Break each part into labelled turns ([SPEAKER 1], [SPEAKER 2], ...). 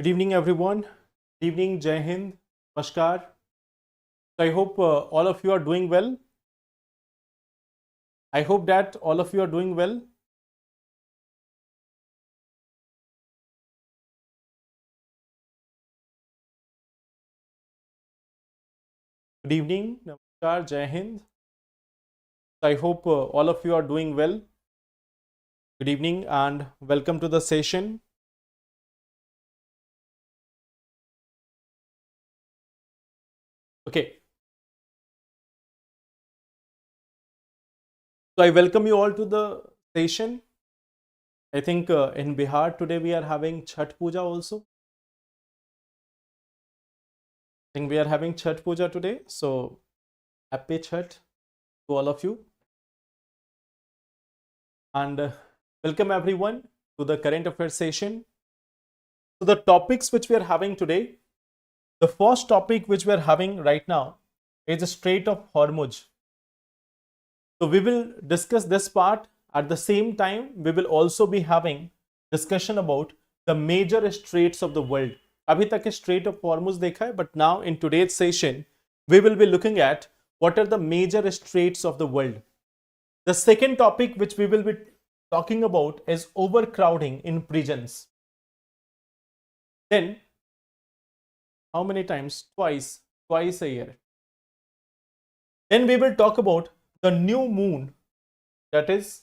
[SPEAKER 1] Good evening, everyone. Good evening, Jai Hind, Namaskar. So I hope all of you are doing well. I hope that all of you are doing well. Good evening, Namaskar, Jai Hind. So I hope all of you are doing well. Good evening and welcome to the session. Okay. So I welcome you all to the session. I think in Bihar today we are having Chhat Puja also. I think we are having Chhat Puja today. So happy Chhat to all of you. And welcome everyone to the current affairs session. So the topics which we are having today, the first topic which we are having right now is the Strait of Hormuz. So we will discuss this part. At the same time, we will also be having discussion about the major straits of the world. अभी तक Strait of Hormuz देखा है, but now in today's session, we will be looking at what are the major straits of the world. The second topic which we will be talking about is overcrowding in prisons. Then, how many times? Twice a year. Then we will talk about the new moon that is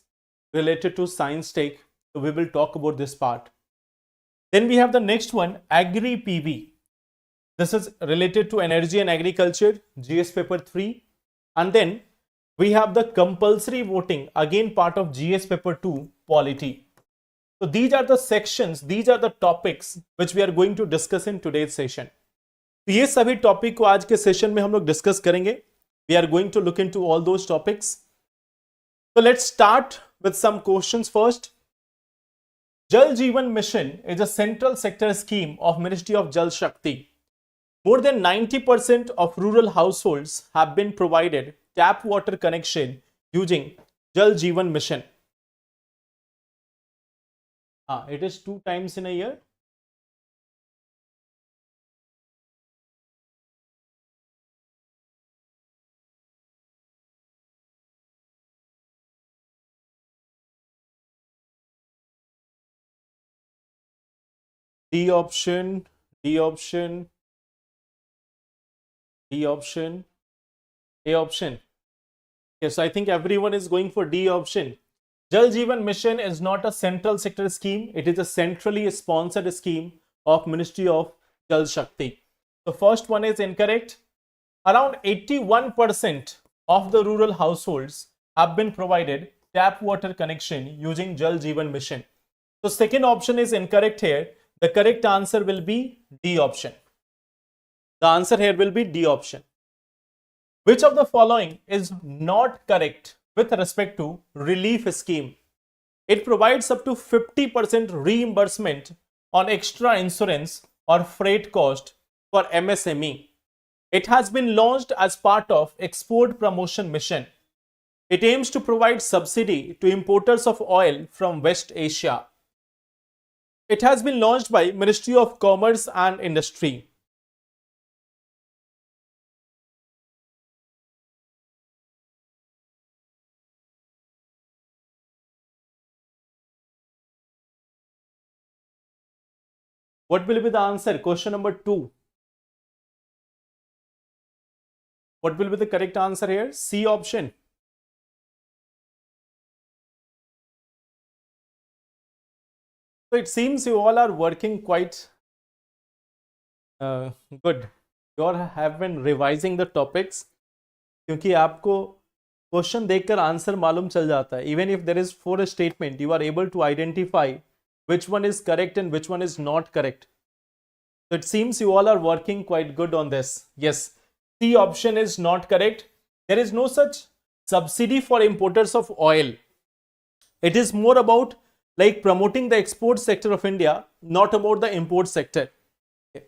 [SPEAKER 1] related to science tech. So we will talk about this part. Then we have the next one, Agri-PV. This is related to energy and agriculture, GS paper 3. And then we have the compulsory voting, again part of GS paper 2, polity. So these are the sections, these are the topics which we are going to discuss in today's session. तो ये सभी topic को आज के session में हम लोग discuss करेंगे. We are going to look into all those topics. So let's start with some questions first. Jal Jeevan Mission is a central sector scheme of Ministry of Jal Shakti. More than 90% of rural households have been provided tap water connection using Jal Jeevan Mission. It is 2 times in a year. D option, D option, D option, A option. Yes, I think everyone is going for D option. Jal Jeevan Mission is not a central sector scheme. It is a centrally sponsored scheme of Ministry of Jal Shakti. The first one is incorrect. Around 81% of the rural households have been provided tap water connection using Jal Jeevan Mission. So second option is incorrect here. The correct answer will be D option. The answer here will be D option. Which of the following is not correct with respect to relief scheme? It provides up to 50% reimbursement on extra insurance or freight cost for MSME. It has been launched as part of Export Promotion Mission. It aims to provide subsidy to importers of oil from West Asia. It has been launched by Ministry of Commerce and Industry. What will be the answer? Question number 2. What will be the correct answer here? C option. So it seems you all are working quite good. You all have been revising the topics. क्योंकि आपको question देखकर answer मालूम चल जाता है. Even if there is 4 statement, you are able to identify which one is correct and which one is not correct. So it seems you all are working quite good on this. Yes, C option is not correct. There is no such subsidy for importers of oil. It is more about like promoting the export sector of India, not about the import sector. Okay.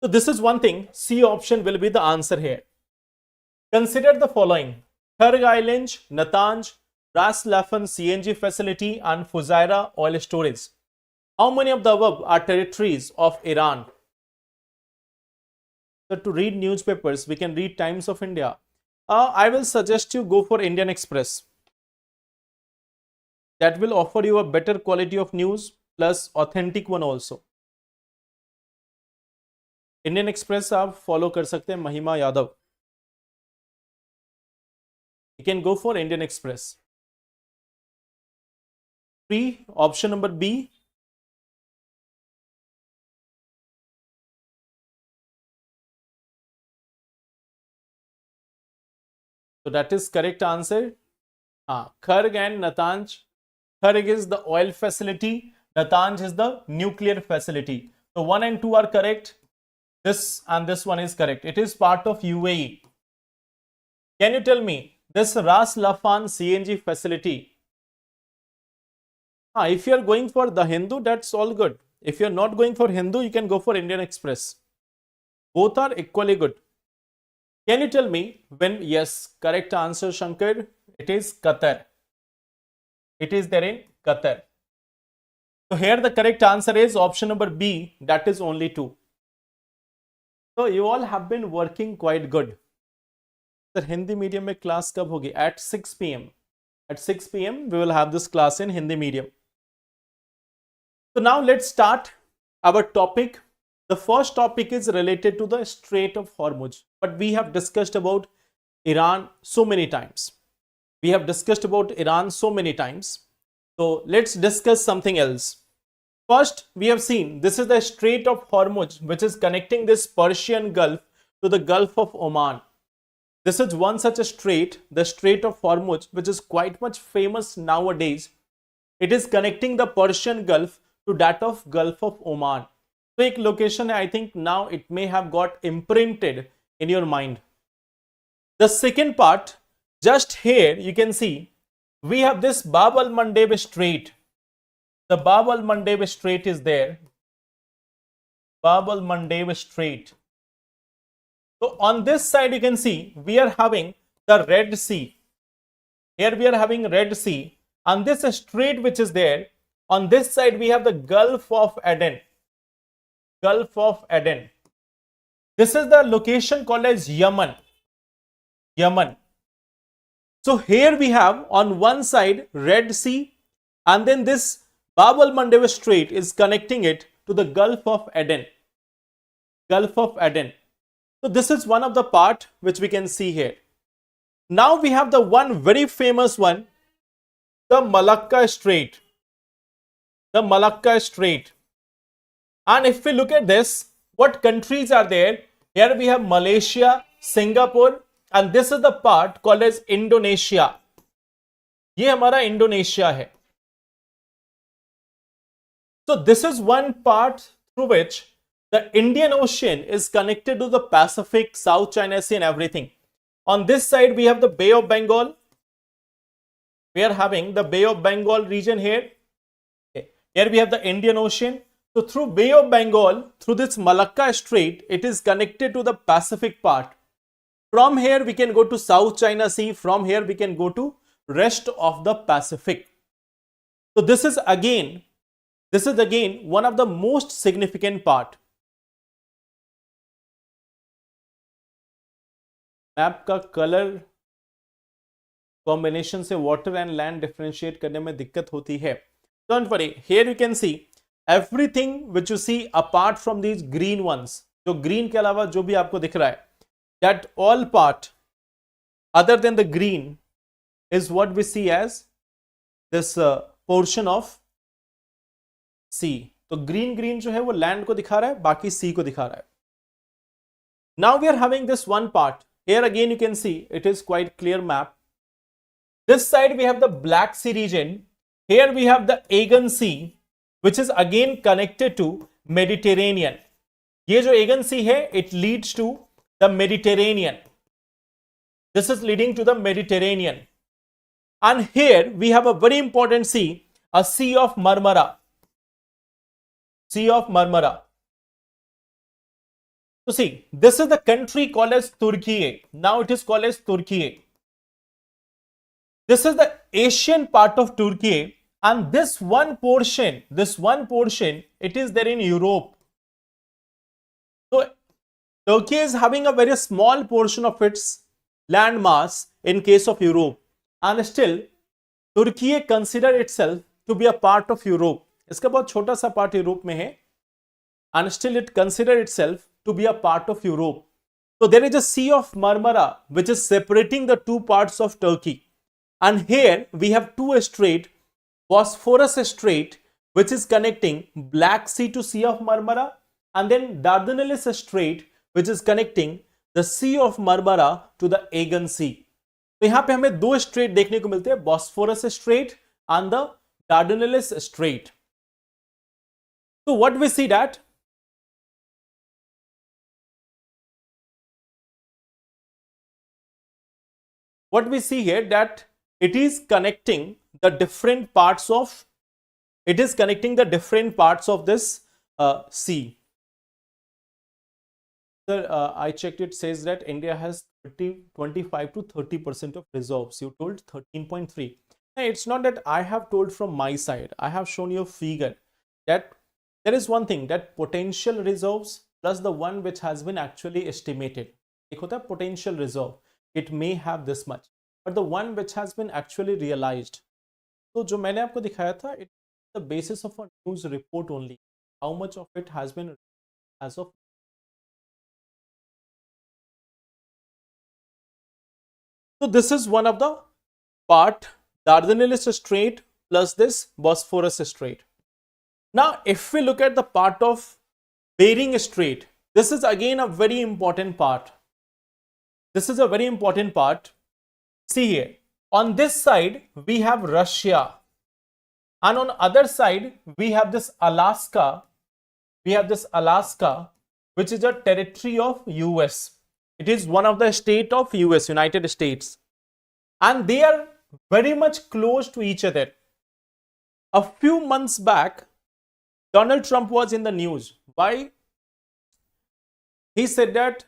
[SPEAKER 1] So this is one thing. C option will be the answer here. Consider the following: Tharg Island, Natanj, Ras Laffan CNG facility and Fujairah oil storage. How many of the above are territories of Iran? So to read newspapers, we can read Times of India. I will suggest you go for Indian Express. That will offer you a better quality of news plus authentic one also. Indian express आप follow कर सकते हैं, महिमा Yadav. You can go for Indian Express. 3, option number B. So that is correct answer. Kharg and Natanz. Kharg is the oil facility. Natanz is the nuclear facility. So 1 and 2 are correct. This and this one is correct. It is part of UAE. Can you tell me this Ras Laffan CNG facility? If you are going for the Hindu, that's all good. If you are not going for Hindu, you can go for Indian Express. Both are equally good. Can you tell me when? Yes, correct answer, Shankar. It is Qatar. It is there in Qatar. So here the correct answer is option number B. That is only 2. So you all have been working quite good. Sir, Hindi medium में class कब होगी? At 6 p.m. At 6 p.m. we will have this class in Hindi medium. So now let's start our topic. The first topic is related to the Strait of Hormuz. But we have discussed about Iran so many times. So let's discuss something else. First, we have seen this is the Strait of Hormuz, which is connecting this Persian Gulf to the Gulf of Oman. This is one such a strait, the Strait of Hormuz, which is quite much famous nowadays. It is connecting the Persian Gulf to that of Gulf of Oman. So एक location है, I think now it may have got imprinted in your mind. The second part, just here you can see we have this Bab al-Mandeb Strait. The Bab al-Mandeb Strait is there. Bab al-Mandeb Strait. So on this side you can see we are having the Red Sea. Here we are having Red Sea, and this strait which is there, on this side we have the Gulf of Aden. Gulf of Aden. This is the location called as Yemen. Yemen. So here we have on one side Red Sea, and then this Bab al-Mandeb Strait is connecting it to the Gulf of Aden. Gulf of Aden. So this is one of the part which we can see here. Now we have the one very famous one, the Malacca Strait. The Malacca Strait. And if we look at this, what countries are there? Here we have Malaysia, Singapore, and this is the part called as Indonesia. ये हमारा Indonesia है. So this is one part through which the Indian Ocean is connected to the Pacific, South China Sea and everything. On this side we have the Bay of Bengal. We are having the Bay of Bengal region here. Okay. Here we have the Indian Ocean. So through Bay of Bengal, through this Malacca Strait, it is connected to the Pacific part. From here we can go to South China Sea. From here we can go to rest of the Pacific. So this is again one of the most significant part. Map का colour combination से water and land differentiate करने में दिक्कत होती है. Don't worry, here you can see everything which you see apart from these green ones. जो green के अलावा जो भी आपको दिख रहा है, that all part other than the green is what we see as this portion of sea. तो ग्रीन जो है वो लैंड को दिखा रहा है, बाकी सी को दिखा रहा है. Now we are having this one part. Here again you can see it is quite clear map. This side we have the Black Sea region. Here we have the Aegean Sea, which is again connected to Mediterranean. ये जो Aegean Sea है, it leads to the Mediterranean. This is leading to the Mediterranean. And here we have a very important sea, a Sea of Marmara. Sea of Marmara. So see, this is the country called as Turkey. Now it is called as Turkey. This is the Asian part of Turkey, and this one portion, it is there in Europe. So Turkey is having a very small portion of its land mass in case of Europe, and still Turkey consider itself to be a part of Europe. इसका बहुत छोटा सा part Europe में है, and still it consider itself to be a part of Europe. So there is a Sea of Marmara which is separating the two parts of Turkey, and here we have two straits, Bosphorus Strait which is connecting Black Sea to Sea of Marmara, and then Dardanelles Strait which is connecting the Sea of Marmara to the Aegean Sea. तो यहाँ पे हमें दो straight देखने को मिलते हैं, Bosphorus strait and the Dardanelles strait. So what we see that it is connecting the different parts of this sea. Sir, I checked, it says that India has 25 to 30% of reserves. You told 13.3. It's not that I have told from my side. I have shown you a figure that there is one thing, that potential reserves plus the one which has been actually estimated. एक होता है potential reserve. It may have this much, but the one which has been actually realized. तो जो मैंने आपको दिखाया था, it's the basis of a news report only. How much of it has been as of. So this is one of the part, Dardanelles Strait plus this Bosphorus Strait. Now, if we look at the part of Bering Strait, this is again a very important part. See here, on this side we have Russia, and on other side we have this Alaska. Which is a territory of US. It is one of the state of US, United States, and they are very much close to each other. A few months back, Donald Trump was in the news. Why? He said that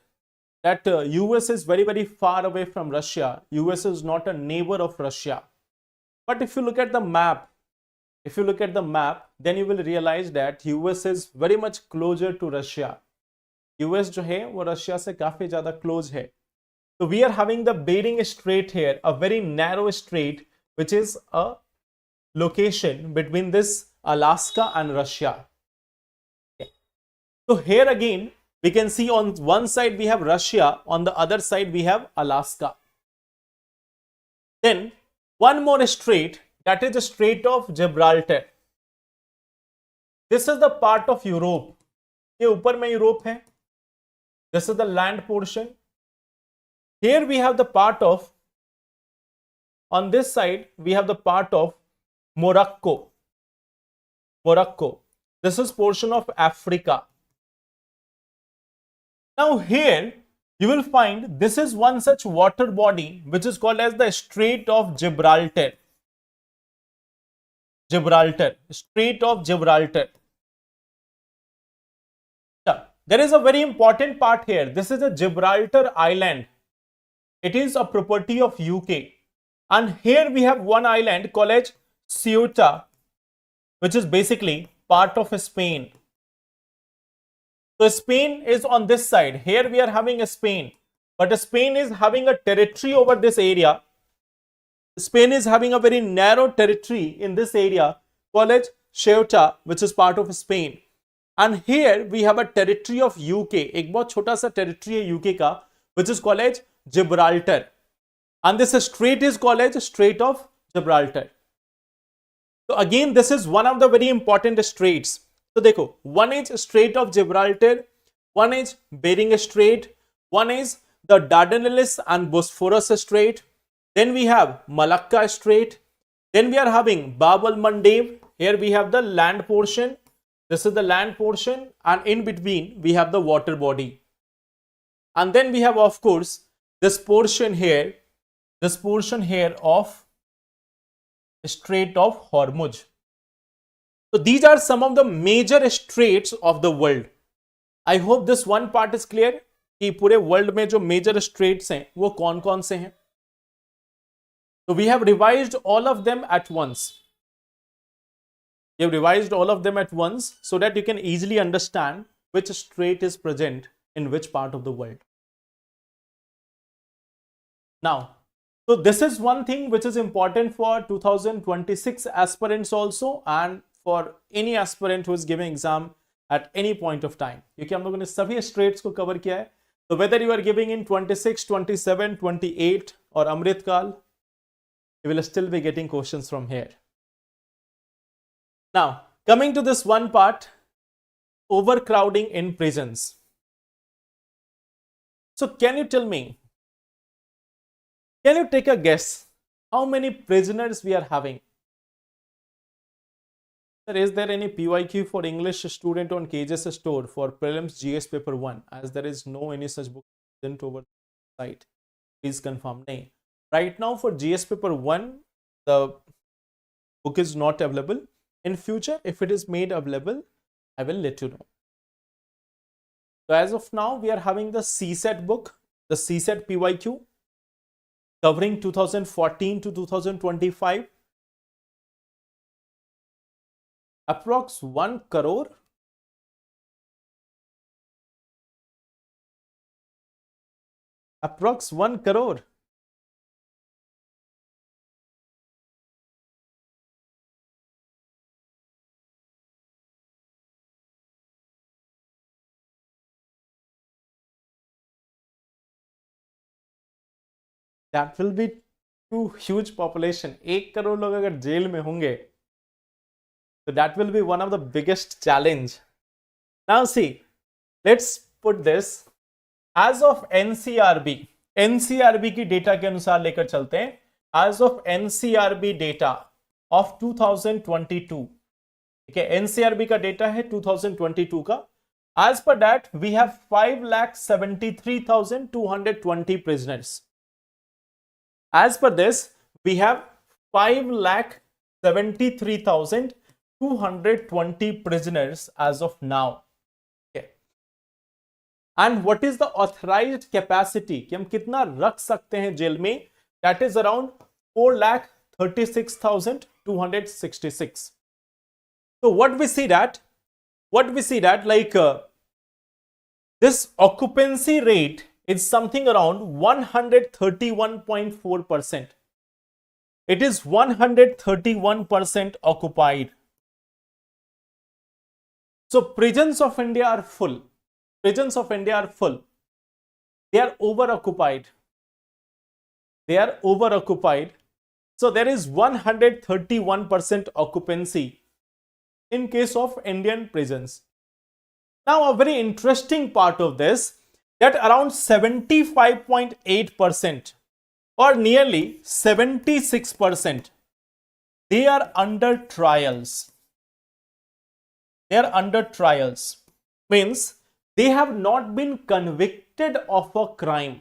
[SPEAKER 1] US is very, very far away from Russia. US is not a neighbor of Russia. But if you look at the map, then you will realize that US is very much closer to Russia. US जो है वो Russia से काफी ज्यादा close है. So we are having the Bering Strait here, a very narrow strait, which is a location between this Alaska and Russia. So here again we can see on one side we have Russia, on the other side we have Alaska. Then one more strait, that is the Strait of Gibraltar. This is the part of Europe. ये ऊपर में Europe है. This is the land portion. Here we have the part of, on this side we have the part of Morocco. This is portion of Africa. Now here you will find this is one such water body which is called as the Strait of Gibraltar. Strait of Gibraltar. There is a very important part here. This is a Gibraltar Island. It is a property of UK. And here we have one island called as Ceuta, which is basically part of Spain. So Spain is on this side. Here we are having a Spain, but Spain is having a territory over this area. Spain is having a very narrow territory in this area called as Ceuta, which is part of Spain. And here we have a territory of UK. एक बहुत छोटा सा territory है UK का, which is called as Gibraltar. And this strait is called as Strait of Gibraltar. So again, this is one of the very important straits. So देखो, one is Strait of Gibraltar, one is Bering Strait, one is the Dardanelles and Bosphorus Strait. Then we have Malacca Strait. Then we are having Bab al-Mandeb. Here we have the land portion. This is the land portion, and in between we have the water body. And then we have, of course, this portion here of Strait of Hormuz. So these are some of the major straits of the world. I hope this one part is clear कि पूरे world में जो major straits हैं वो कौन-कौन से हैं. So we have revised all of them at once. You have revised all of them at once so that you can easily understand which strait is present in which part of the world. Now, so this is one thing which is important for 2026 aspirants also, and for any aspirant who is giving exam at any point of time. क्योंकि हम लोगों ने सभी straits को cover किया है. So whether you are giving in 26, 27, 28 or Amritkal, you will still be getting questions from here. Now, coming to this one part, overcrowding in prisons. So can you tell me, can you take a guess how many prisoners we are having? Sir, is there any PYQ for English student on KJS store for prelims GS paper 1, as there is no any such book present over the site? Please confirm. Nay. Right now for GS paper 1, the book is not available. In future, if it is made available, I will let you know. So as of now, we are having the CSET book, the CSET PYQ, covering 2014 to 2025. Approx 1 crore. Approx 1 crore. That will be too huge population. 1 crore लोग अगर jail में होंगे, so that will be one of the biggest challenge. Now see, let's put this as of NCRB की data के अनुसार लेकर चलते हैं. As of NCRB data of 2022, ठीक है, NCRB का डेटा है 2022 का. As per that, we have 5,73,220 prisoners. As per this, we have 5,73,220 prisoners as of now. Okay. And what is the authorized capacity? कि हम कितना रख सकते हैं जेल में? That is around 4,36,266. So what we see that like this occupancy rate is something around 131.4%. It is 131% occupied. So prisons of India are full. Prisons of India are full. They are over-occupied. They are over-occupied. So there is 131% occupancy in case of Indian prisons. Now a very interesting part of this, that around 75.8% or nearly 76%, they are under trials. They are under trials. Means they have not been convicted of a crime.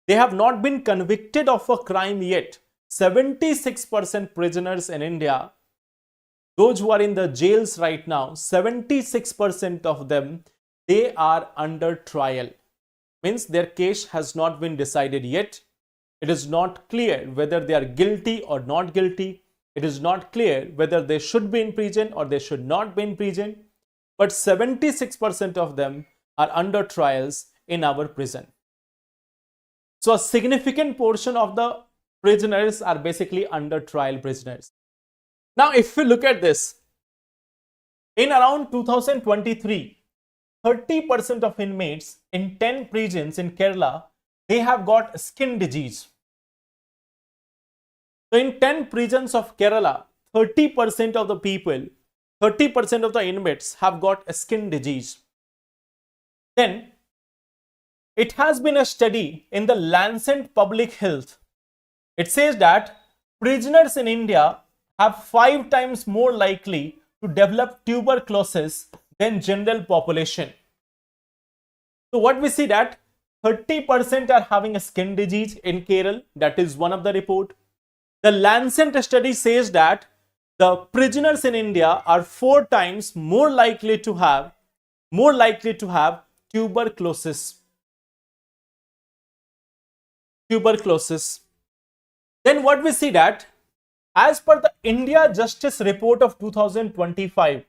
[SPEAKER 1] They have not been convicted of a crime yet. 76% prisoners in India, those who are in the jails right now, 76% of them, they are under trial. Means their case has not been decided yet. It is not clear whether they are guilty or not guilty. It is not clear whether they should be in prison or they should not be in prison. But 76% of them are under trials in our prison. So a significant portion of the prisoners are basically under trial prisoners. Now, if we look at this, in around 2023, 30% of inmates in 10 prisons in Kerala, they have got skin disease. So in 10 prisons of Kerala, 30% of the people, 30% of the inmates have got a skin disease. Then it has been a study in the Lancet Public Health. It says that prisoners in India have 5 times more likely to develop tuberculosis than general population. So what we see that 30% are having a skin disease in Kerala. That is one of the report. The Lancet study says that the prisoners in India are 4 times more likely to have tuberculosis. Then what we see that As per the India Justice Report of 2025,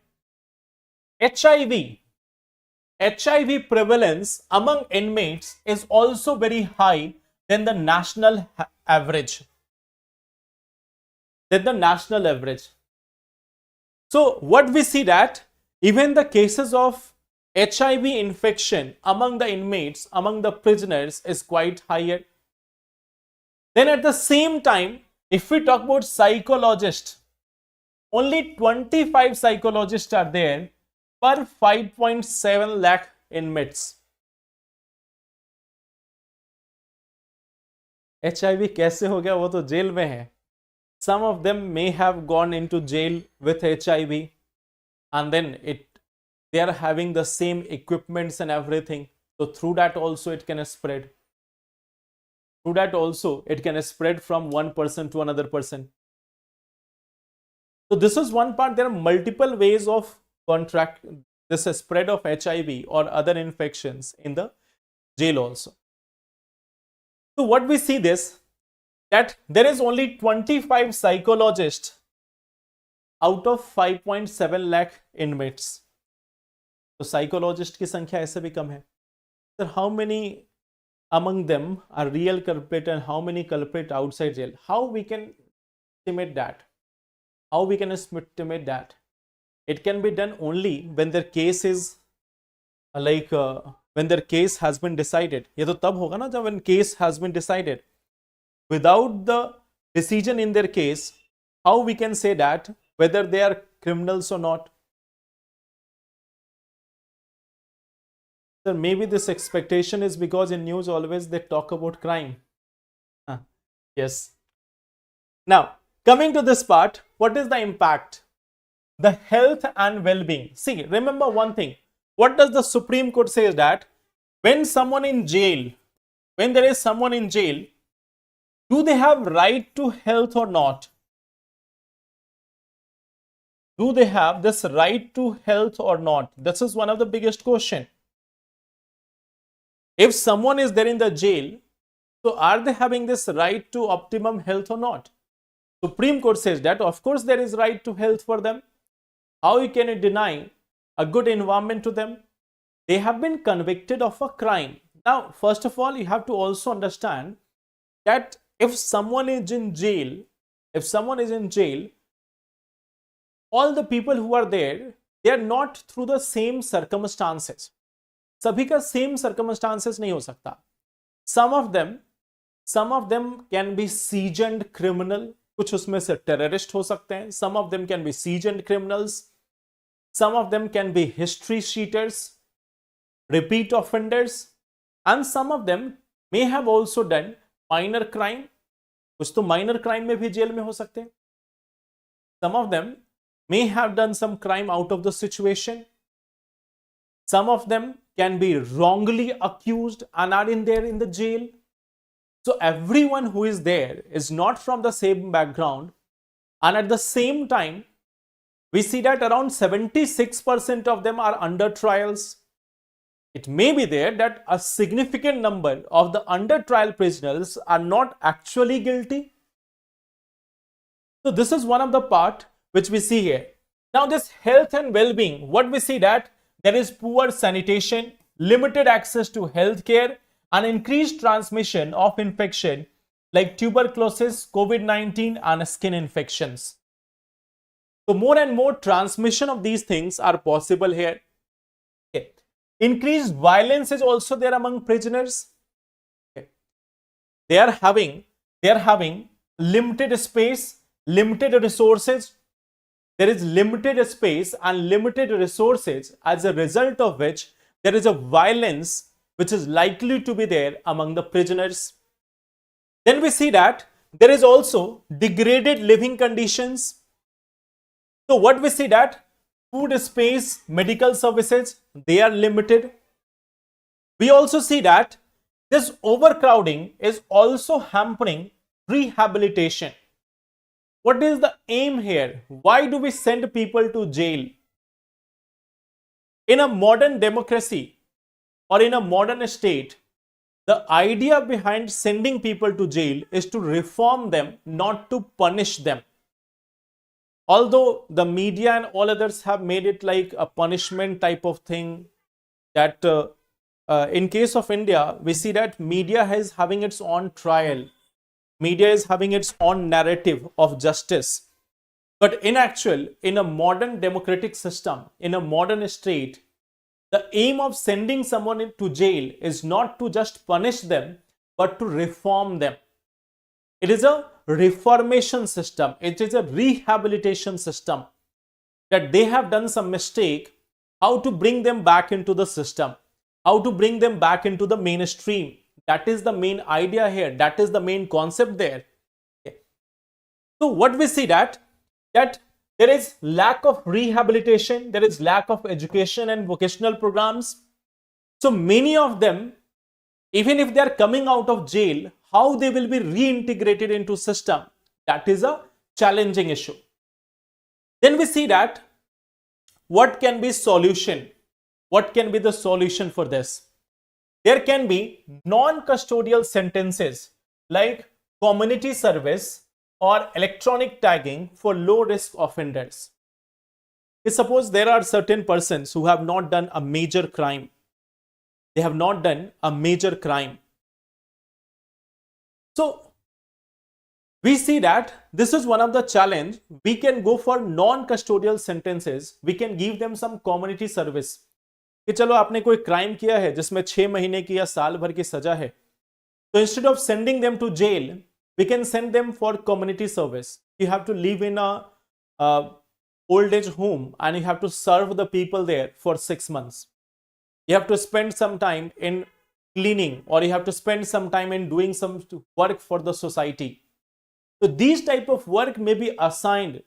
[SPEAKER 1] HIV prevalence among inmates is also very high than the national average. So what we see that even the cases of HIV infection among the inmates, among the prisoners is quite higher. Then at the same time, if we talk about psychologists, only 25 psychologists are there per 5.7 lakh inmates. HIV कैसे हो गया, वो तो jail में है. Some of them may have gone into jail with HIV and then they are having the same equipments and everything. So through that also it can spread. Through that also it can spread from one person to another person. So this is one part. There are multiple ways of contract this spread of HIV or other infections in the jail also. So what we see this, that there is only 25 psychologists out of 5.7 lakh inmates. तो psychologist की संख्या ऐसे भी कम है. Sir how many among them are real culprit and how many culprit outside jail? How we can estimate that? How we can estimate that? It can be done only when their case is when their case has been decided. ये तो तब होगा ना जब when case has been decided. Without the decision in their case, how we can say that whether they are criminals or not? So maybe this expectation is because in news always they talk about crime. Yes. Now, coming to this part, what is the impact? The health and well-being. See, remember one thing. What does the Supreme Court say is that when someone in jail, when there is someone in jail, do they have right to health or not? Do they have this right to health or not? This is one of the biggest question. If someone is there in the jail, so are they having this right to optimum health or not? Supreme Court says that of course there is right to health for them. How can you deny a good environment to them? They have been convicted of a crime. Now, first of all, you have to also understand that if someone is in jail, all the people who are there, they are not through the same circumstances. सभी का same circumstances नहीं हो सकता. Some of them can be seasoned criminal. कुछ उसमें से terrorist हो सकते हैं. Some of them can be seasoned criminals. Some of them can be history cheaters, repeat offenders, and some of them may have also done minor crime. कुछ तो minor crime में भी जेल में हो सकते हैं. Some of them may have done some crime out of the situation. Some of them can be wrongly accused and are in there in the jail. So everyone who is there is not from the same background, and at the same time we see that around 76% of them are under trials. It may be there that a significant number of the under trial prisoners are not actually guilty. So this is one of the part which we see here. Now this health and well-being, what we see that there is poor sanitation, limited access to health care, and increased transmission of infection like tuberculosis, COVID-19 and skin infections. So more and more transmission of these things are possible here. Okay. Increased violence is also there among prisoners. Okay. They are having limited space, limited resources. There is limited space and limited resources, as a result of which there is a violence which is likely to be there among the prisoners. Then we see that there is also degraded living conditions. So what we see that food, space, medical services, they are limited. We also see that this overcrowding is also hampering rehabilitation. What is the aim here? Why do we send people to jail? In a modern democracy or in a modern state, the idea behind sending people to jail is to reform them, not to punish them. although the media and all others have made it like a punishment type of thing, that in case of India, we see that media is having its own trial. Media is having its own narrative of justice. But in actual, in a modern democratic system, in a modern state, the aim of sending someone into jail is not to just punish them, but to reform them. It is a reformation system. It is a rehabilitation system, that they have done some mistake, how to bring them back into the system, how to bring them back into the mainstream. That is the main idea here. That is the main concept there. Okay. So what we see that there is lack of rehabilitation, there is lack of education and vocational programs. So many of them, even if they are coming out of jail, how they will be reintegrated into system, that is a challenging issue. Then we see that what can be solution? What can be the solution for this? There can be non-custodial sentences like community service or electronic tagging for low-risk offenders. Suppose there are certain persons who have not done a major crime. They have not done a major crime. So we see that this is one of the challenge. We can go for non-custodial sentences. We can give them some community service. कि चलो आपने कोई crime किया है जिसमें 6 महीने की या साल भर की सजा है, तो instead of sending them to jail, we can send them for community service. You have to live in a old age home and you have to serve the people there for 6 months. You have to spend some time in cleaning, or you have to spend some time in doing some work for the society. So these type of work may be assigned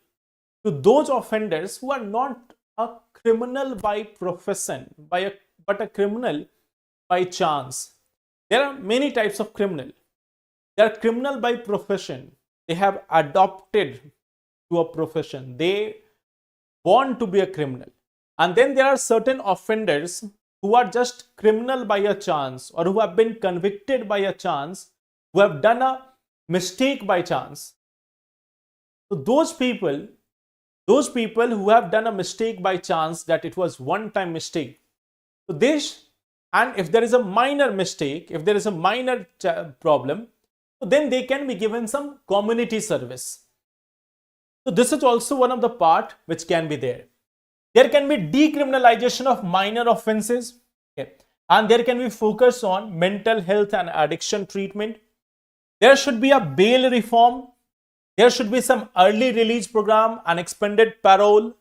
[SPEAKER 1] to those offenders who are not a criminal by profession, but a criminal by chance. There are many types of criminal. They are criminal by profession. They have adopted to a profession. They want to be a criminal. And then there are certain offenders who are just criminal by a chance, or who have been convicted by a chance, who have done a mistake by chance. So those people who have done a mistake by chance, that it was one-time mistake. So and if there is a minor mistake, if there is a minor problem, so then they can be given some community service. So this is also one of the part which can be there. There can be decriminalization of minor offenses, okay, and there can be focus on mental health and addiction treatment. There should be a bail reform. There should be some early release program and expanded parole.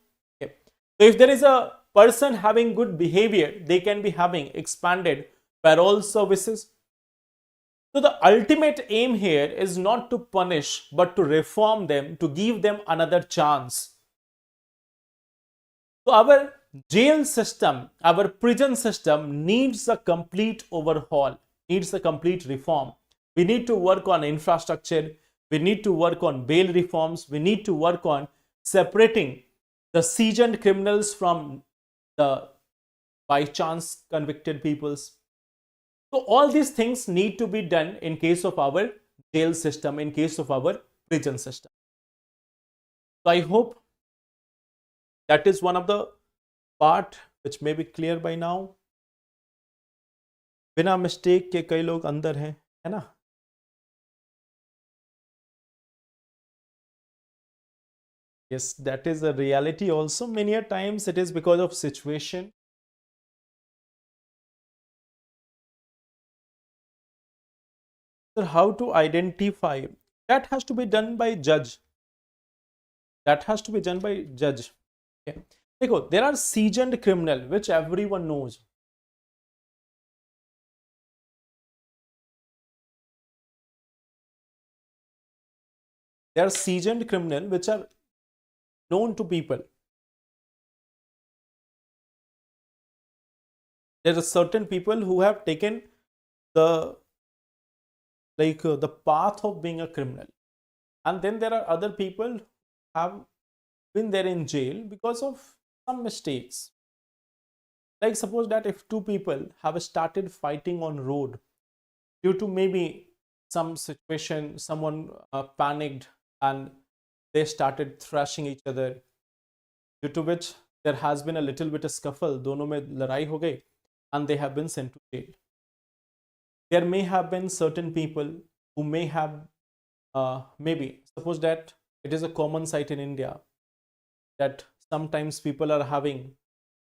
[SPEAKER 1] Okay. So if there is a person having good behavior, they can be having expanded parole services. So the ultimate aim here is not to punish, but to reform them, to give them another chance. So our jail system, our prison system needs a complete overhaul, needs a complete reform. We need to work on infrastructure. We need to work on bail reforms. We need to work on separating the seasoned criminals from the by chance convicted peoples. So all these things need to be done in case of our jail system, in case of our prison system. So I hope that is one of the part which may be clear by now. बिना mistake के कई लोग अंदर हैं, है ना? Yes, that is a reality also. Many a times it is because of situation. So how to identify? That has to be done by judge. That has to be done by judge. Okay. देखो, there are seasoned criminal which everyone knows. There are seasoned criminal which are known to people. There are certain people who have taken the the path of being a criminal, and then there are other people who have been there in jail because of some mistakes. Like suppose that if two people have started fighting on road due to maybe some situation, someone panicked and they started thrashing each other, due to which there has been a little bit of scuffle. दोनों में लड़ाई हो गई, and they have been sent to jail. There may have been certain people who may have, maybe suppose that it is a common sight in India that sometimes people are having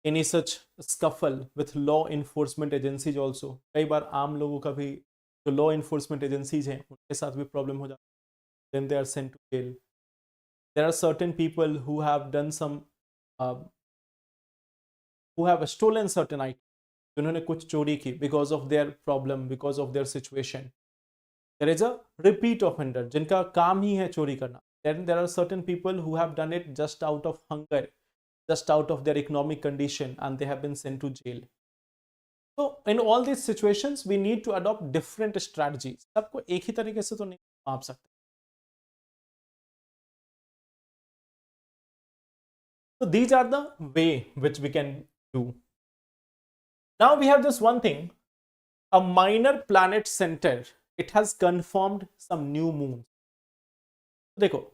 [SPEAKER 1] any such scuffle with law enforcement agencies also. कई बार आम लोगों का भी जो law enforcement agencies हैं उनके साथ भी problem हो जाता है, then they are sent to jail. There are certain people who have done some, uh, who have stolen certain items, जिन्होंने कुछ चोरी की because of their problem, because of their situation. There is a repeat offender जिनका काम ही है चोरी करना. Then there are certain people who have done it just out of hunger, just out of their economic condition, and they have been sent to jail. So in all these situations we need to adopt different strategies. सबको एक ही तरीके से तो नहीं माप सकते. So these are the way which we can do. Now we have this one thing, a minor planet center. It has confirmed some new moons. देखो,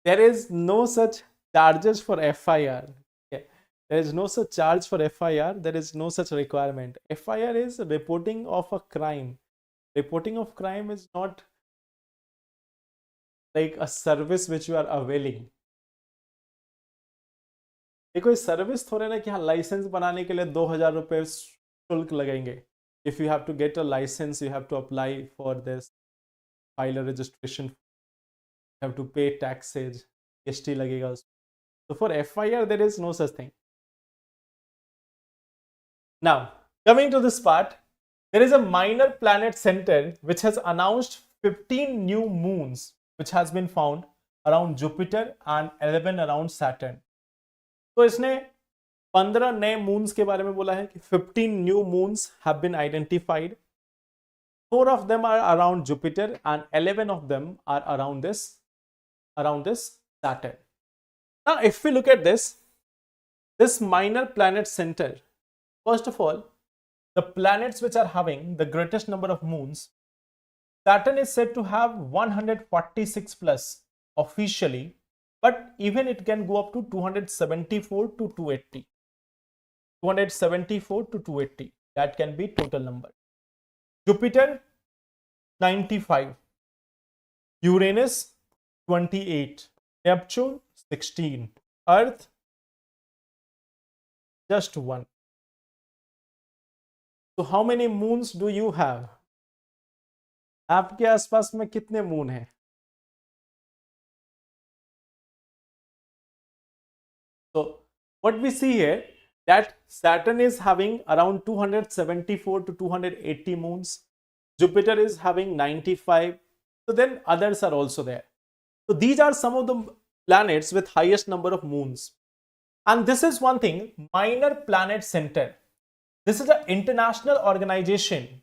[SPEAKER 1] there is no such charges for FIR. Okay. There is no such charge for FIR. There is no such requirement. FIR is reporting of a crime. Reporting of crime is not like a service which you are availing. ये कोई service थोड़े ना कि हाँ licence बनाने के लिए 2000 रुपये शुल्क लगेंगे. If you have to get a license, you have to apply for this, file a registration, you have to pay taxes, GST लगेगा उसमें. So for FIR there is no such thing. Now coming to this part, there is a minor planet center which has announced 15 new moons which has been found around Jupiter and 11 around Saturn. तो इसने 15 नए moons के बारे में बोला है कि 15 new moons have been identified. 4 of them are around Jupiter and 11 of them are around this Saturn. Now if we look at this minor planet center, first of all, the planets which are having the greatest number of moons, Saturn is said to have 146 plus officially, but even it can go up to 274 to 280. 274 to 280. That can be total number. Jupiter 95. Uranus 28. Neptune 16. Earth just 1. So how many moons do you have? आपके आसपास में कितने moon हैं? So what we see here, that Saturn is having around 274 to 280 moons. Jupiter is having 95. So then others are also there. So these are some of the planets with highest number of moons. And this is one thing, minor planet center. This is an international organization.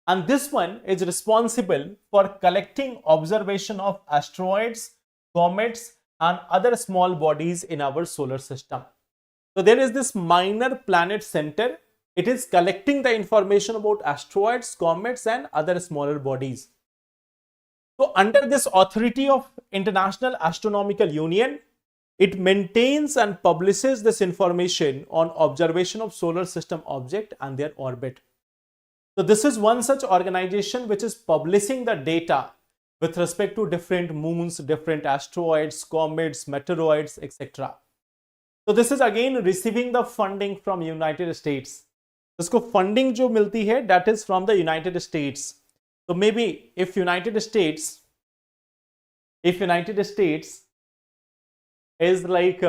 [SPEAKER 1] And this one is responsible for collecting observation of asteroids, comets, and other small bodies in our solar system. So there is this minor planet center. It is collecting the information about asteroids, comets, and other smaller bodies. So under this authority of International Astronomical Union, it maintains and publishes this information on observation of solar system object and their orbit. So this is one such organization which is publishing the data with respect to different moons, different asteroids, comets, meteoroids, etc. So this is again receiving the funding from United States. इसको funding जो मिलती है, that is from the United States. So maybe if United States is like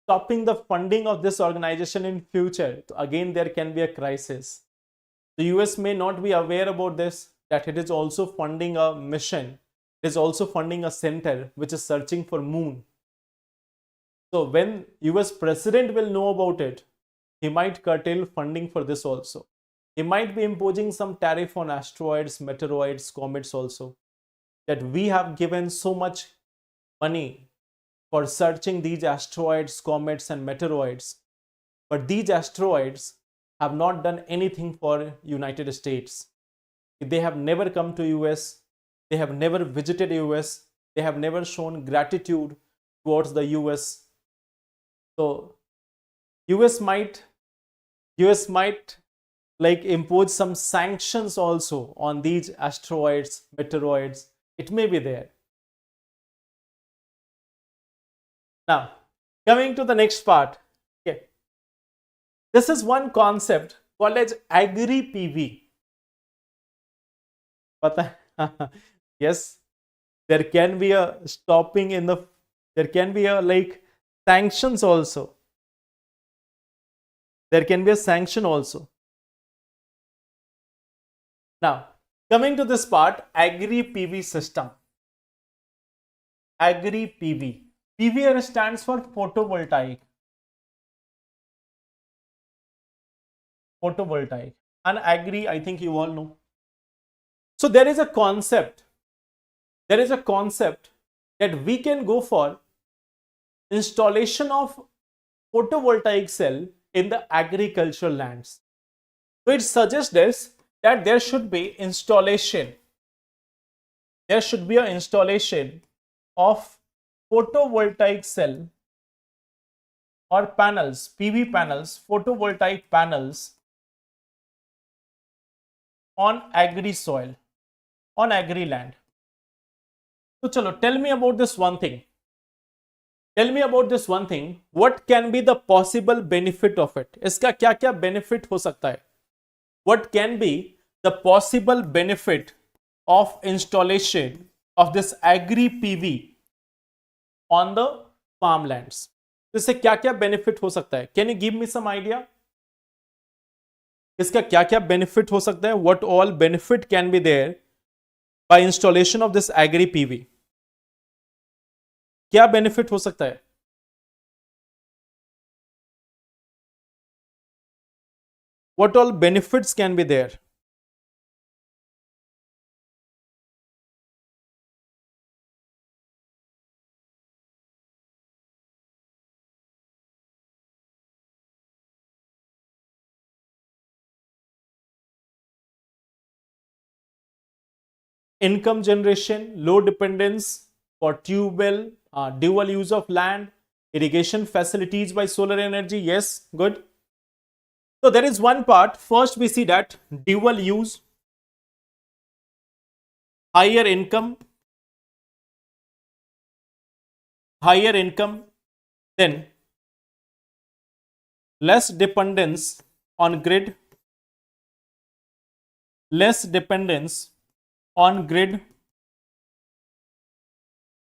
[SPEAKER 1] stopping the funding of this organization in future, so again there can be a crisis. The US may not be aware about this, that it is also funding a mission. It is also funding a center which is searching for moon. So when US president will know about it, he might curtail funding for this also. He might be imposing some tariff on asteroids, meteoroids, comets also. That we have given so much money for searching these asteroids, comets, and meteoroids. But these asteroids have not done anything for United States. They have never come to US, they have never visited US, they have never shown gratitude towards the US. So US might like impose some sanctions also on these asteroids, meteoroids. It may be there. Now, coming to the next part. Okay. This is one concept called as Agri-PV. Yes, there can be a stopping in the, there can be a like sanctions also. There can be a sanction also. Now, coming to this part, Agri-PV system. Agri-PV. PV here stands for photovoltaic. Photovoltaic. And agri, I think you all know. So there is a concept. There is a concept that we can go for installation of photovoltaic cell in the agricultural lands. So it suggests this, that there should be installation. There should be an installation of photovoltaic cell or panels, PV panels, photovoltaic panels on agri soil, on agri land. So chalo, tell me about this one thing. Tell me about this one thing. What can be the possible benefit of it? इसका क्या क्या benefit हो सकता है? What can be the possible benefit of installation of this agri-PV on the farmlands? इससे क्या क्या benefit हो सकता है? Can you give me some idea? इसका क्या क्या benefit हो सकता है? What all benefit can be there by installation of this agri-PV? क्या benefit हो सकता है? What all benefits can be there? Income generation, low dependence for tube well, dual use of land, irrigation facilities by solar energy. Yes, good. So there is one part. First we see that dual use, higher income, then less dependence on grid,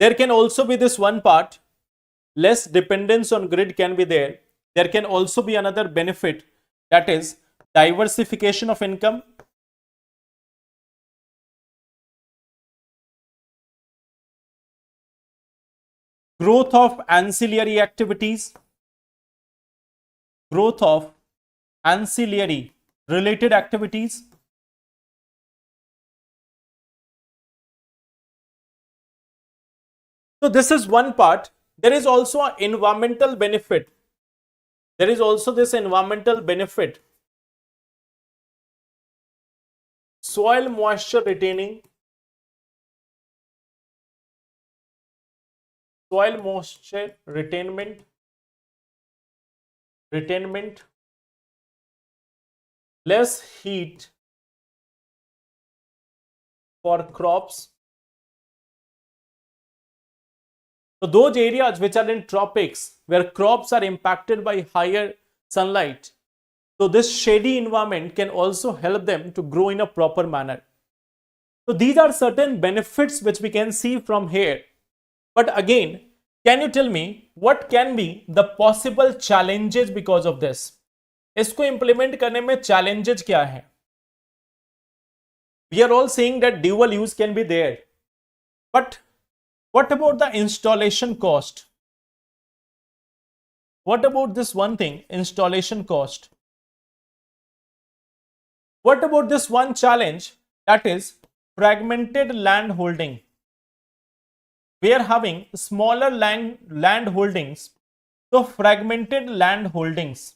[SPEAKER 1] There can also be this one part, less dependence on grid can be there. There can also be another benefit, that is diversification of income. Growth of ancillary activities. Growth of ancillary related activities. So this is one part. There is also an environmental benefit. There is also this environmental benefit. Soil moisture retaining. Soil moisture retainment. Less heat for crops. So those areas which are in tropics, where crops are impacted by higher sunlight, so this shady environment can also help them to grow in a proper manner. So these are certain benefits which we can see from here. But again, can you tell me what can be the possible challenges because of this? इसको implement करने में challenges क्या है? We are all saying that dual use can be there, but what about the installation cost? What about this one thing, installation cost? What about this one challenge, that is fragmented land holding? We are having smaller land holdings, so fragmented land holdings.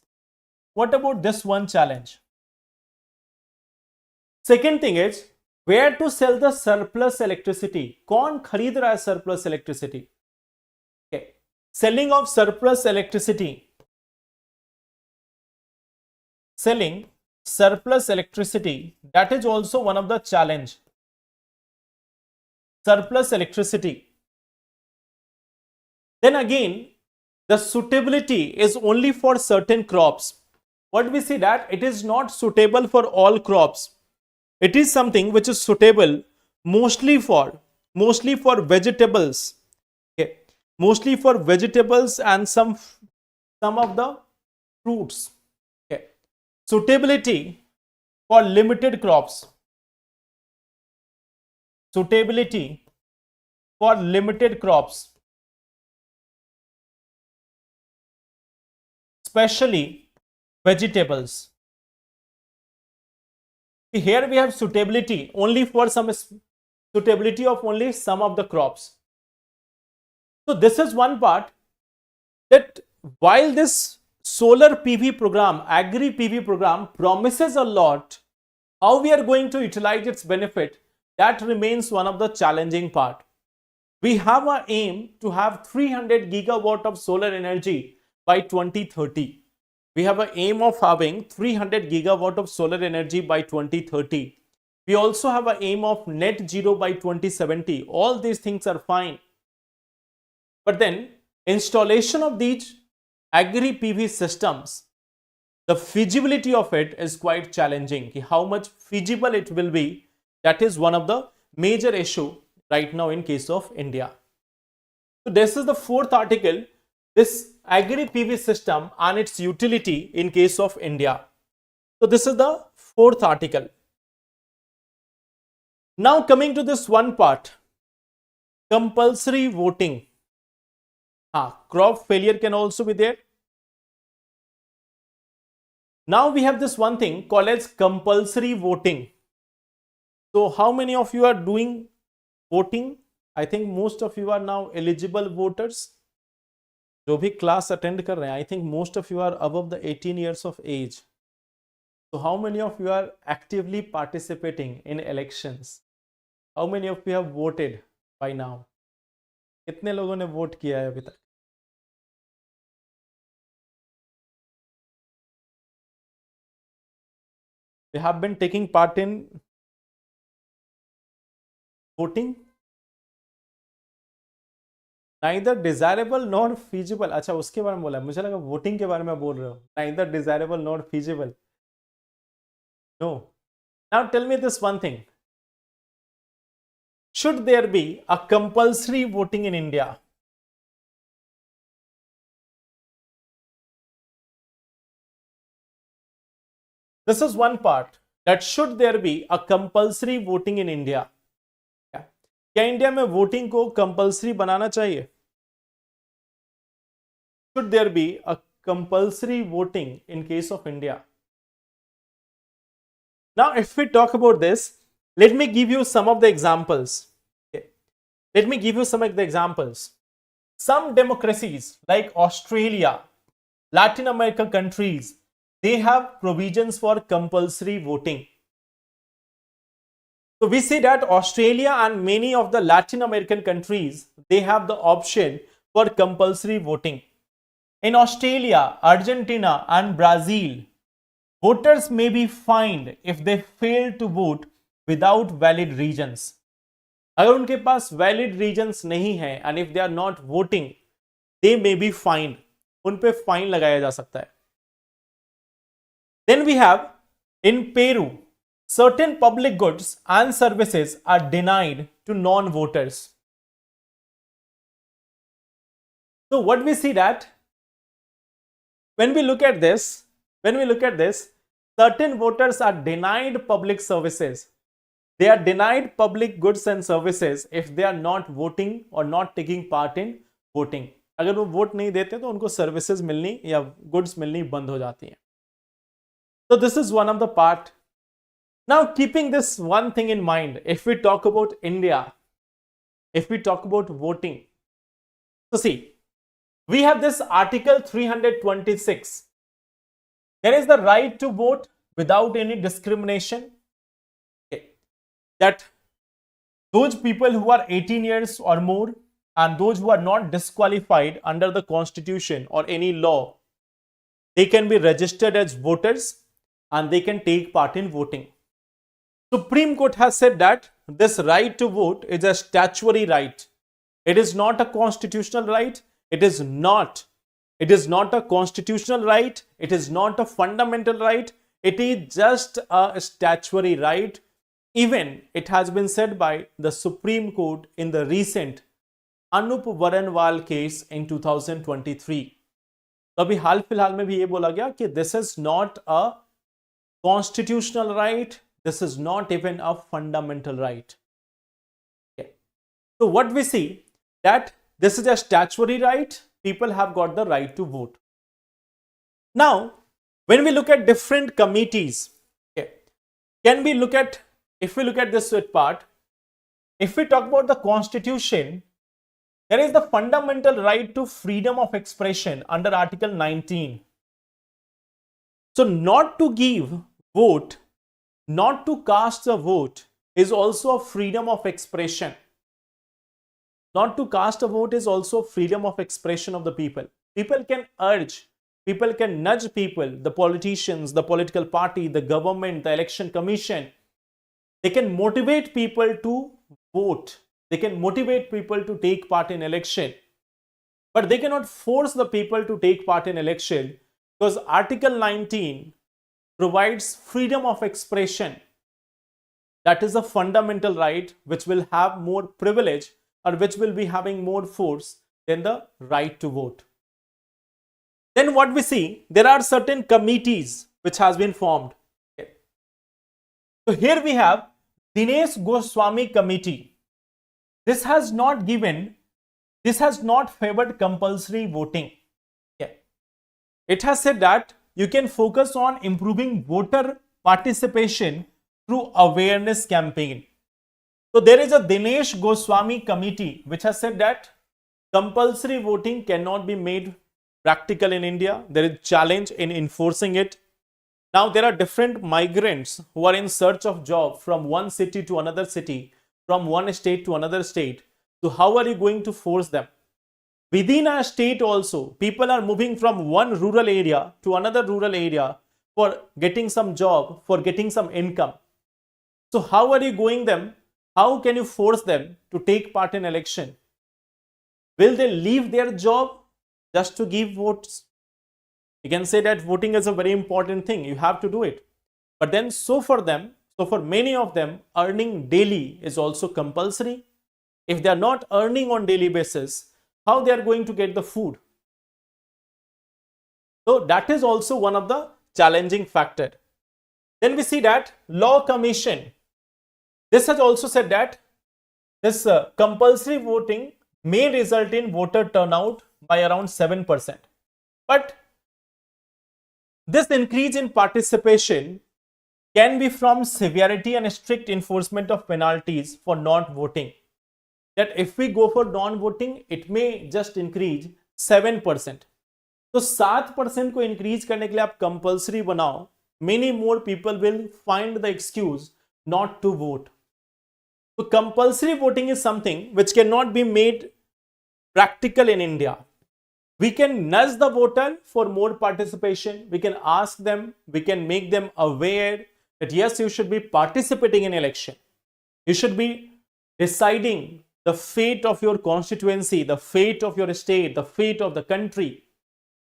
[SPEAKER 1] What about this one challenge? Second thing is Where to sell the surplus electricity? कौन खरीद रहा है surplus electricity? Okay. Selling of surplus electricity. Selling surplus electricity, that is also one of the challenge. Surplus electricity. Then again, the suitability is only for certain crops. What we see that it is not suitable for all crops. It is something which is suitable mostly for vegetables. Okay. Mostly for vegetables and some of the fruits. Okay. Suitability for limited crops. Suitability for limited crops, especially vegetables. Here we have suitability only for some suitability of only some of the crops. So this is one part, that while this solar PV program, Agri-PV program promises a lot, how we are going to utilize its benefit, that remains one of the challenging part. We have an aim to have 300 gigawatt of solar energy by 2030. We have an aim of having 300 gigawatt of solar energy by 2030. We also have an aim of net zero by 2070. All these things are fine. But then installation of these Agri-PV systems, the feasibility of it is quite challenging. How much feasible it will be, that is one of the major issue right now in case of India. So this is the fourth article, this Agri-PV system and its utility in case of India. So this is the fourth article. Now coming to this one part, compulsory voting. Crop failure can also be there. Now we have this one thing called as compulsory voting. So how many of you are doing voting? I think most of you are now eligible voters. जो भी class attend कर रहे हैं, I think most of you are above the 18 years of age. So how many of you are actively participating in elections? How many of you have voted by now? कितने लोगों ने vote किया है अभी तक? You have been taking part in voting? Neither desirable nor feasible. अच्छा, उसके बारे में बोला, मुझे लगा वोटिंग के बारे में बोल रहे हो. Neither desirable nor feasible. No. Now tell me this one thing. Should there be a compulsory voting in India? This is one part, that should there be a compulsory voting in India? क्या India में voting को compulsory बनाना चाहिए? Should there be a compulsory voting in case of India? Now if we talk about this, let me give you some of the examples. Okay. Let me give you some of the examples. Some democracies like Australia, Latin American countries, they have provisions for compulsory voting. So we see that Australia and many of the Latin American countries, they have the option for compulsory voting. In Australia, Argentina and Brazil, voters may be fined if they fail to vote without valid reasons. अगर उनके पास valid reasons नहीं है and if they are not voting, they may be fined. उन पे fine लगाया जा सकता है. Then we have in Peru, certain public goods and services are denied to non-voters. So what we see that when we look at this, certain voters are denied public services. They are denied public goods and services if they are not voting or not taking part in voting. अगर वो vote नहीं देते तो उनको services मिलनी या goods मिलनी बंद हो जाती हैं. So this is one of the part. Now keeping this one thing in mind, if we talk about India, if we talk about voting, so see, we have this article 326. There is the right to vote without any discrimination. Okay. that those people who are 18 years or more and those who are not disqualified under the constitution or any law, they can be registered as voters and they can take part in voting. Supreme Court has said that this right to vote is a statutory right. It is not a constitutional right. It is not. It is not a constitutional right. It is not a fundamental right. It is just a statutory right. Even it has been said by the Supreme Court in the recent Anup Varanwal case in 2023. तो अभी हाल फिलहाल में भी ये बोला गया कि this is not a constitutional right. This is not even a fundamental right. Okay. So what we see that this is a statutory right. People have got the right to vote. Now, when we look at different committees, okay, can we look at, if we look at this part, if we talk about the constitution, there is the fundamental right to freedom of expression under Article 19. So not to give vote, not to cast a vote is also a freedom of expression. Not to cast a vote is also freedom of expression of the people. People can urge, people can nudge people, the politicians, the political party, the government, the election commission. They can motivate people to vote. They can motivate people to take part in election. But they cannot force the people to take part in election because Article 19 provides freedom of expression. That is a fundamental right which will have more privilege or which will be having more force than the right to vote. Then what we see, there are certain committees which has been formed. Okay. So here we have Dinesh Goswami Committee. This has not favored compulsory voting. Yeah. It has said that you can focus on improving voter participation through awareness campaign. So there is a Dinesh Goswami Committee which has said that compulsory voting cannot be made practical in India. There is challenge in enforcing it. Now there are different migrants who are in search of job from one city to another city, from one state to another state. So how are you going to force them? Within a state also, people are moving from one rural area to another rural area for getting some job, for getting some income. So how are you going them? How can you force them to take part in election? Will they leave their job just to give votes? You can say that voting is a very important thing. You have to do it. But then so for many of them, earning daily is also compulsory. If they are not earning on daily basis, how they are going to get the food? So that is also one of the challenging factor. Then we see that Law Commission. This has also said that this compulsory voting may result in voter turnout by around 7%. But this increase in participation can be from severity and strict enforcement of penalties for not voting. That if we go for non-voting, it may just increase 7%. तो 7% को increase करने के लिए आप compulsory बनाओ, many more people will find the excuse not to vote. So compulsory voting is something which cannot be made practical in India. We can nudge the voter for more participation. We can ask them, we can make them aware that yes, you should be participating in election. You should be deciding the fate of your constituency, the fate of your state, the fate of the country.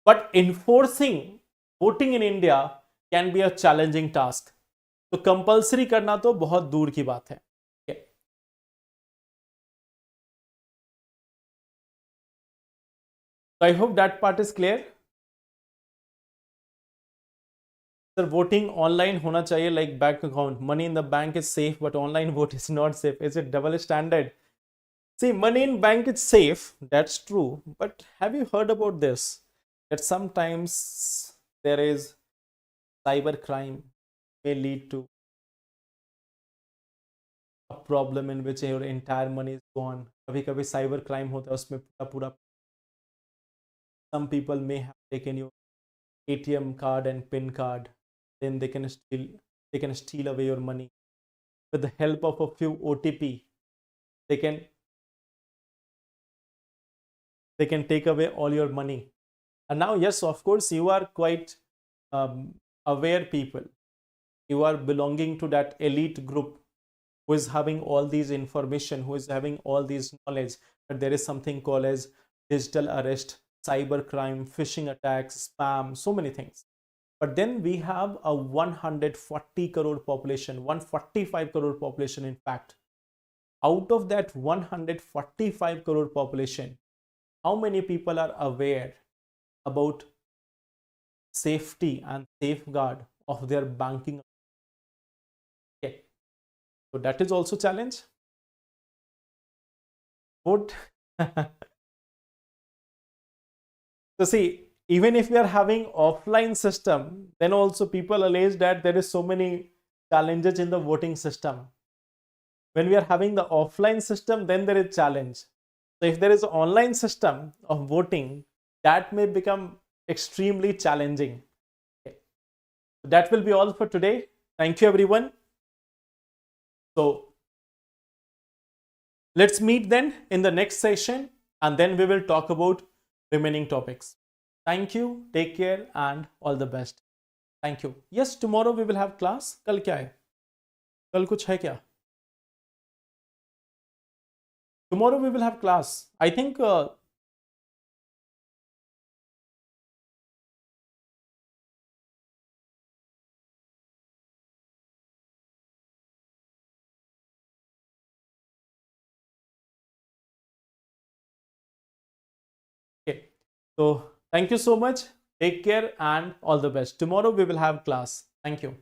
[SPEAKER 1] But enforcing voting in India can be a challenging task. तो compulsory करना तो बहुत दूर की बात है. Okay. So I hope that part is clear. Sir, voting online होना चाहिए like bank account. Money in the bank is safe, but online vote is not safe. Is it double standard? See, money in bank is safe. That's true. But have you heard about this? That sometimes there is cyber crime may lead to a problem in which your entire money is gone. कभी-कभी cyber crime होता है उसमें पूरा some people may have taken your ATM card and PIN card, then they can steal away your money. with the help of a few OTP, they can take away all your money. And now, yes, of course, you are quite aware people. You are belonging to that elite group who is having all these information, who is having all these knowledge that there is something called as digital arrest, cyber crime, phishing attacks, spam, so many things. But then we have a 140 crore population, 145 crore population, in fact. Out of that 145 crore population, how many people are aware about safety and safeguard of their banking? Okay. So that is also challenge. What? So see, even if we are having offline system, then also people allege that there is so many challenges in the voting system. When we are having the offline system, then there is challenge. So if there is an online system of voting, that may become extremely challenging. Okay. That will be all for today. Thank you, everyone. So let's meet then in the next session, and then we will talk about remaining topics. Thank you, take care, and all the best. Thank you. Yes, tomorrow we will have class. कल क्या है? कल कुछ है क्या? Tomorrow we will have class. I think okay. So thank you so much. Take care and all the best. Tomorrow we will have class. Thank you.